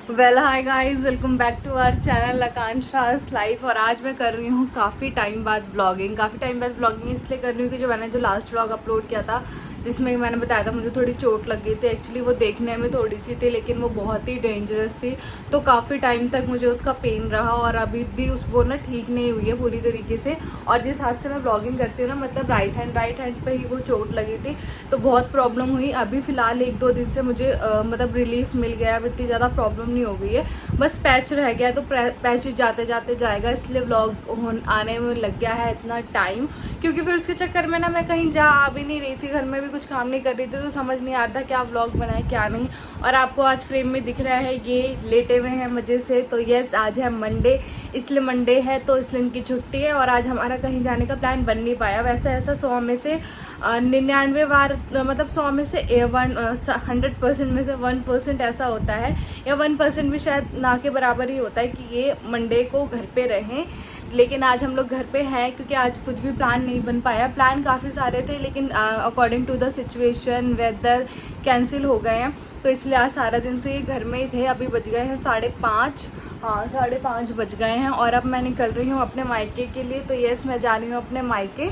Well hi guys, welcome back to our channel Akanksha's life. और आज मैं कर रही हूँ काफ़ी टाइम बाद ब्लॉगिंग। इसलिए कर रही हूँ कि जो मैंने लास्ट ब्लॉग अपलोड किया था जिसमें मैंने बताया था मुझे थोड़ी चोट लग गई थी। एक्चुअली वो देखने में थोड़ी सी थी लेकिन वो बहुत ही डेंजरस थी, तो काफ़ी टाइम तक मुझे उसका पेन रहा और अभी भी वो ना ठीक नहीं हुई है पूरी तरीके से। और जिस हाथ से मैं ब्लॉगिंग करती हूँ ना, मतलब राइट हैंड पे ही वो चोट लगी थी, तो बहुत प्रॉब्लम हुई। अभी फिलहाल 1-2 दिन से मुझे मतलब रिलीफ मिल गया, अब इतनी ज़्यादा प्रॉब्लम नहीं हो गई है। बस पैच रह गया, तो पैच जाते जाते जाएगा, इसलिए व्लॉग आने में लग गया है इतना टाइम। क्योंकि फिर उसके चक्कर में ना मैं कहीं जा आ भी नहीं रही थी, घर में भी कुछ काम नहीं कर रही थी, तो समझ नहीं आता क्या व्लॉग बनाए क्या नहीं। और आपको आज फ्रेम में दिख रहा है ये लेटे हुए हैं मजे से। तो यस, आज है मंडे, इसलिए मंडे है तो इसलिए इनकी छुट्टी है और आज हमारा कहीं जाने का प्लान बन नहीं पाया। वैसे ऐसा 100 में से 99 बार, मतलब 100 में से 100% में से 1% ऐसा होता है, या 1% भी शायद ना के बराबर ही होता है कि ये मंडे को घर पे रहें। लेकिन आज हम लोग घर पे हैं क्योंकि आज कुछ भी प्लान नहीं बन पाया। प्लान काफ़ी सारे थे लेकिन according to the situation weather cancel हो गए हैं, तो इसलिए आज सारा दिन से घर में ही थे। अभी बज गए हैं 5:30, हाँ 5:30 बज गए हैं और अब मैं निकल रही हूँ अपने मायके के लिए। तो यस, मैं जा रही हूँ अपने मायके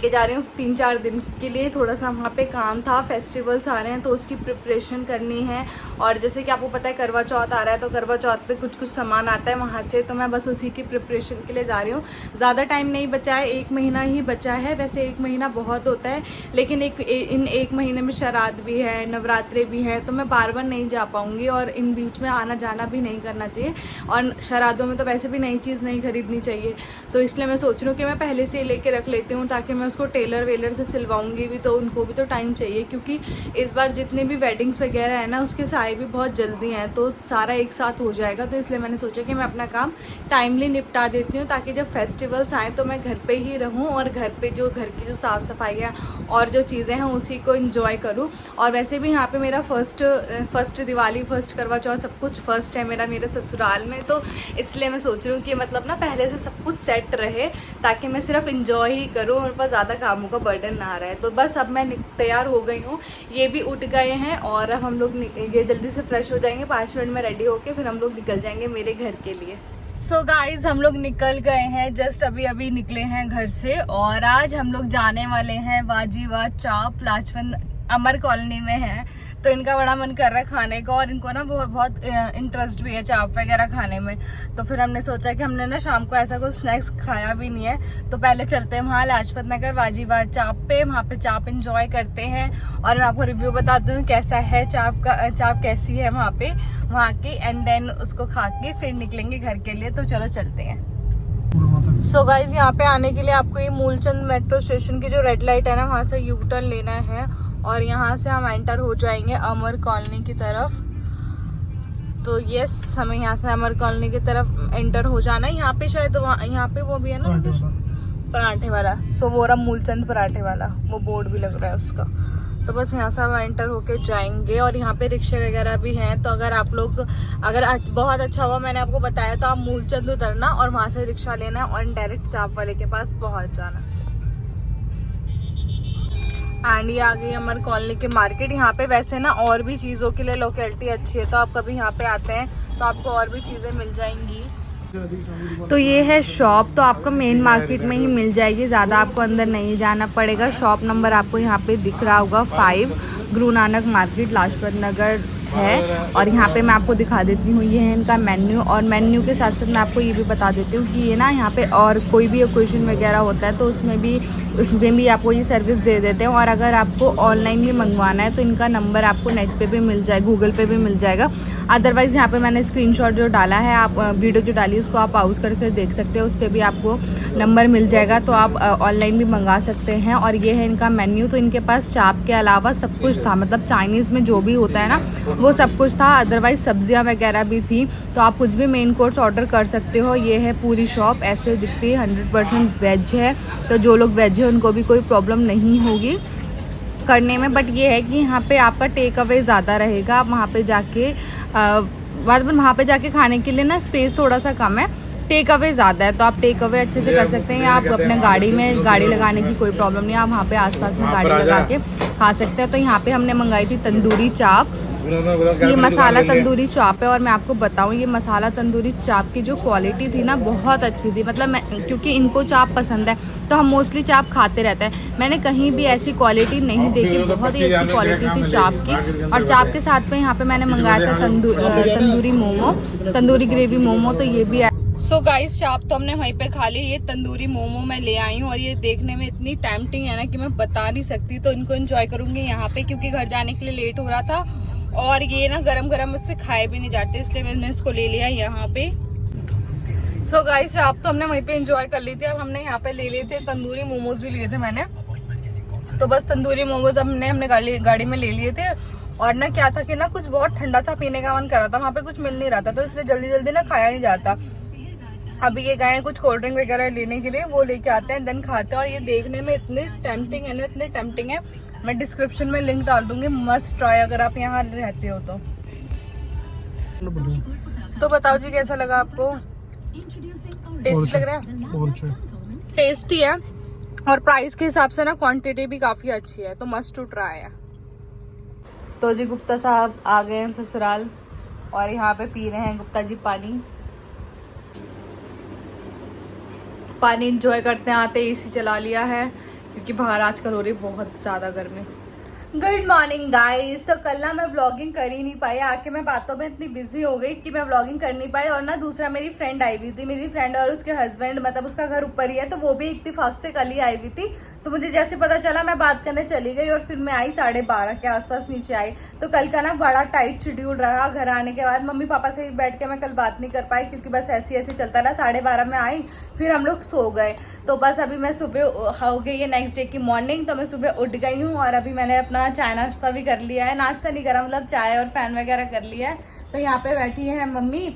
जा रही हूँ 3-4 दिन के लिए। थोड़ा सा वहाँ पे काम था, फेस्टिवल्स आ रहे हैं तो उसकी प्रिपरेशन करनी है। और जैसे कि आपको पता है करवा चौथ आ रहा है, तो करवा चौथ पे कुछ सामान आता है वहाँ से, तो मैं बस उसी की प्रिपरेशन के लिए जा रही हूँ। ज़्यादा टाइम नहीं बचा है, 1 महीना ही बचा है। वैसे 1 महीना बहुत होता है लेकिन इन 1 महीने में श्राद्ध भी है, नवरात्रे भी है, तो मैं बार बार नहीं जा पाऊँगी और इन बीच में आना जाना भी नहीं करना चाहिए। और श्राद्धों में तो वैसे भी नई चीज़ नहीं खरीदनी चाहिए, तो इसलिए मैं सोच रही हूँ कि मैं पहले से लेके रख लेती हूँ ताकि मैं उसको टेलर वेलर से सिलवाऊंगी भी, तो उनको भी तो टाइम चाहिए। क्योंकि इस बार जितने भी वेडिंग्स वगैरह है ना, उसके साए भी बहुत जल्दी हैं, तो सारा एक साथ हो जाएगा। तो इसलिए मैंने सोचा कि मैं अपना काम टाइमली निपटा देती हूँ ताकि जब फेस्टिवल्स आएँ तो मैं घर पे ही रहूँ और घर की जो साफ़ सफाई है और जो चीज़ें हैं उसी को इंजॉय करूँ। और वैसे भी यहाँ पे मेरा फर्स्ट दिवाली, फर्स्ट करवा चौथ, सब कुछ फर्स्ट है मेरे ससुराल में, तो इसलिए मैं सोच रही हूँ कि मतलब ना पहले से सब कुछ सेट रहे ताकि मैं सिर्फ इंजॉय ही करूँ और पर ज़्यादा कामों का बर्डन ना रहे। तो बस अब मैं तैयार हो गई हूँ, ये भी उठ गए हैं और अब हम लोग ये जल्दी से फ्रेश हो जाएंगे। 5 मिनट में रेडी होके फिर हम लोग निकल जाएंगे मेरे घर के लिए। सो गाइज, हम लोग निकल गए हैं, जस्ट अभी निकले हैं घर से और आज हम लोग जाने वाले हैं वाजीवा चाप, लाजपत अमर कॉलोनी में है। तो इनका बड़ा मन कर रहा है खाने का और इनको ना बहुत इंटरेस्ट भी है चाप वगैरह खाने में। तो फिर हमने सोचा कि हमने ना शाम को ऐसा कुछ स्नैक्स खाया भी नहीं है, तो पहले चलते हैं वहाँ लाजपत नगर वाजीवा चाप पे, वहाँ पे चाप इंजॉय करते हैं और मैं आपको रिव्यू बताती हूँ कैसा है चाप कैसी है वहाँ की, एंड देन उसको खा के फिर निकलेंगे घर के लिए। तो चलो चलते हैं। सो गाइज, यहाँ पे आने के लिए आपको ये मूलचंद मेट्रो स्टेशन की जो रेड लाइट है ना, वहाँ से यू टर्न लेना है और यहाँ से हम एंटर हो जाएंगे अमर कॉलोनी की तरफ। तो यस, हमें यहाँ से अमर कॉलोनी की तरफ एंटर हो जाना है। यहाँ पे शायद यहाँ पे वो भी है ना पराठे वाला, सो वो रहा मूलचंद पराठे वाला, वो बोर्ड भी लग रहा है उसका। तो बस यहाँ से हम एंटर होके जाएंगे और यहाँ पे रिक्शे वगैरह भी हैं, तो अगर बहुत अच्छा हुआ मैंने आपको बताया, तो आप मूलचंद उतरना और वहाँ से रिक्शा लेना और डायरेक्ट चाप वाले के पास पहुँच जाना। एंड ये आ गई अमर कॉलोनी के मार्केट। यहाँ पे वैसे ना और भी चीज़ों के लिए लोकेलिटी अच्छी है, तो आप कभी यहाँ पे आते हैं तो आपको और भी चीज़ें मिल जाएंगी। तो ये है शॉप, तो आपको मेन मार्केट में ही मिल जाएगी, ज़्यादा आपको अंदर नहीं जाना पड़ेगा। शॉप नंबर आपको यहाँ पे दिख रहा होगा 5, गुरु नानक मार्केट, लाजपत नगर है। और यहाँ पे मैं आपको दिखा देती हूँ, ये है इनका मेन्यू, और मेन्यू के साथ साथ मैं आपको ये भी बता देती हूँ कि ये ना यहाँ पे और कोई भी ओकेजन वगैरह होता है तो उसमें भी आपको ये सर्विस दे देते हैं। और अगर आपको ऑनलाइन भी मंगवाना है तो इनका नंबर आपको नेट पे भी मिल जाए, गूगल पे भी मिल जाएगा। अदरवाइज़ यहाँ पे मैंने स्क्रीनशॉट जो डाला है, आप वीडियो जो डाली है उसको आप पाउज करके देख सकते हो, उस पर भी आपको नंबर मिल जाएगा, तो आप ऑनलाइन भी मंगा सकते हैं। और ये है इनका मेन्यू, तो इनके पास चाप के अलावा सब कुछ था, मतलब चाइनीज़ में जो भी होता है ना वो सब कुछ था। अदरवाइज़ सब्जियां वगैरह भी थी, तो आप कुछ भी मेन कोर्स ऑर्डर कर सकते हो। ये है पूरी शॉप, ऐसे दिखती है, 100% वेज है, तो जो लोग वेज है उनको भी कोई प्रॉब्लम नहीं होगी करने में। बट ये है कि यहाँ पे आपका टेक अवे ज़्यादा रहेगा, आप वहाँ पे जाके खाने के लिए ना स्पेस थोड़ा सा कम है, टेक अवे ज़्यादा है, तो आप टेक अवे अच्छे से कर सकते हैं, या आप अपने गाड़ी लगाने की कोई प्रॉब्लम नहीं है, आप वहाँ पे आसपास में गाड़ी लगा के खा सकते हैं। तो यहाँ पे हमने मंगाई थी तंदूरी चाप, ये मसाला तंदूरी चाप है और मैं आपको बताऊं ये मसाला तंदूरी चाप की जो क्वालिटी थी ना बहुत अच्छी थी। मतलब मैं क्योंकि इनको चाप पसंद है तो हम मोस्टली चाप खाते रहते हैं। मैंने कहीं भी ऐसी क्वालिटी नहीं देखी, बहुत ही अच्छी क्वालिटी थी चाप की। और चाप के साथ में यहाँ पे मैंने मंगाया था तंदूरी मोमो, तंदूरी ग्रेवी मोमो, तो ये भी सो गाइस चाप तो हमने वहीं पे खा ली। ये तंदूरी मोमो मैं ले आई हूँ और ये देखने में इतनी टेम्पटिंग है ना कि मैं बता नहीं सकती। तो इनको एंजॉय करूंगी यहाँ पे क्योंकि घर जाने के लिए लेट हो रहा था और ये ना गरम गरम मुझसे खाए भी नहीं जाते, इसलिए मैंने इसको ले लिया यहाँ पे। सो गाइस चाप तो हमने वहीं पे एंजॉय कर ली थी। अब हमने यहाँ पे ले लिए थे तंदूरी मोमोज भी लिए थे मैंने, तो बस तंदूरी मोमोज हमने गाड़ी में ले लिए थे। और ना क्या था कि ना कुछ बहुत ठंडा सा पीने का मन कर रहा था, वहाँ पे कुछ मिल नहीं रहा था, तो इसलिए जल्दी जल्दी ना खाया नहीं जाता। अभी ये गए कुछ कोल्ड ड्रिंक वगैरह लेने के लिए, वो लेके आते हैं देन खाते हैं। और ये देखने में इतनी टेम्पटिंग है ना, इतनी टेम्पटिंग है। मैं डिस्क्रिप्शन में लिंक डाल दूंगी, मस्ट ट्राई अगर आप यहाँ रहते हो तो। तो बताओ जी कैसा लगा आपको? टेस्टी लग रहा है? टेस्टी है और प्राइस के हिसाब से ना क्वांटिटी भी काफी अच्छी है, तो मस्ट टू ट्राई है। तो जी गुप्ता साहब आ गए हैं ससुराल और यहाँ पे पी रहे हैं गुप्ता जी पानी एंजॉय करते हैं। आते एसी चला लिया है क्योंकि बाहर आजकल हो रही बहुत ज्यादा गर्मी। Good morning guys. तो कल ना मैं व्लॉगिंग कर ही नहीं पाई, आके मैं बातों में इतनी बिजी हो गई कि मैं व्लॉगिंग कर नहीं पाई। और ना दूसरा मेरी फ्रेंड आई हुई थी, मेरी फ्रेंड और उसके हस्बैंड, मतलब उसका घर ऊपर ही है, तो वो भी इत्तेफाक से कल ही आई हुई थी। तो मुझे जैसे पता चला मैं बात करने चली गई और फिर मैं आई 12:30 के आसपास नीचे आई। तो कल का ना बड़ा टाइट शेड्यूल रहा। घर आने के बाद मम्मी पापा से भी बैठ के मैं कल बात नहीं कर पाई क्योंकि बस ऐसे चलता रहा। 12:30 में आई, फिर हम लोग सो गए। तो बस अभी मैं सुबह हो गई है नेक्स्ट डे की मॉर्निंग, तो मैं सुबह उठ गई हूँ और अभी मैंने अपना चाय नाश्ता भी कर लिया है। नाश्ता नहीं करा, मतलब चाय और फैन वगैरह कर लिया है। तो यहाँ पे बैठी है मम्मी।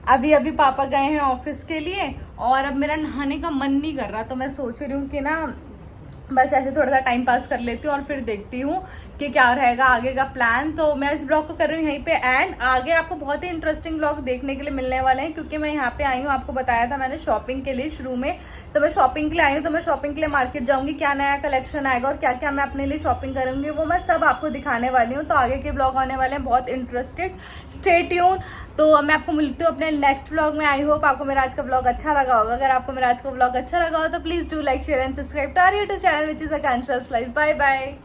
अभी पापा गए हैं ऑफिस के लिए और अब मेरा नहाने का मन नहीं कर रहा, तो मैं सोच रही हूँ कि ना बस ऐसे थोड़ा सा टाइम पास कर लेती हूँ और फिर देखती हूँ कि क्या रहेगा आगे का प्लान। तो मैं इस ब्लॉग को कर रही हूँ यहीं पे एंड। आगे आपको बहुत ही इंटरेस्टिंग ब्लॉग देखने के लिए मिलने वाले हैं क्योंकि मैं यहाँ पे आई हूँ, आपको बताया था मैंने शॉपिंग के लिए शुरू में। तो मैं शॉपिंग के लिए आई हूँ, तो मैं शॉपिंग के लिए मार्केट जाऊंगी, क्या नया कलेक्शन आएगा और क्या क्या मैं अपने लिए शॉपिंग करूंगी वो मैं सब आपको दिखाने वाली हूँ। तो आगे के ब्लॉग आने वाले हैं, बहुत इंटरेस्टेड, स्टे ट्यून। तो मैं आपको मिलती हूँ अपने नेक्स्ट व्लॉग में। आई होप आपको मेरा आज का व्लॉग अच्छा लगा होगा। अगर आपको मेरा आज का व्लॉग अच्छा लगा हो तो please do like share and subscribe to our YouTube channel which is Akanksha's life. Bye bye.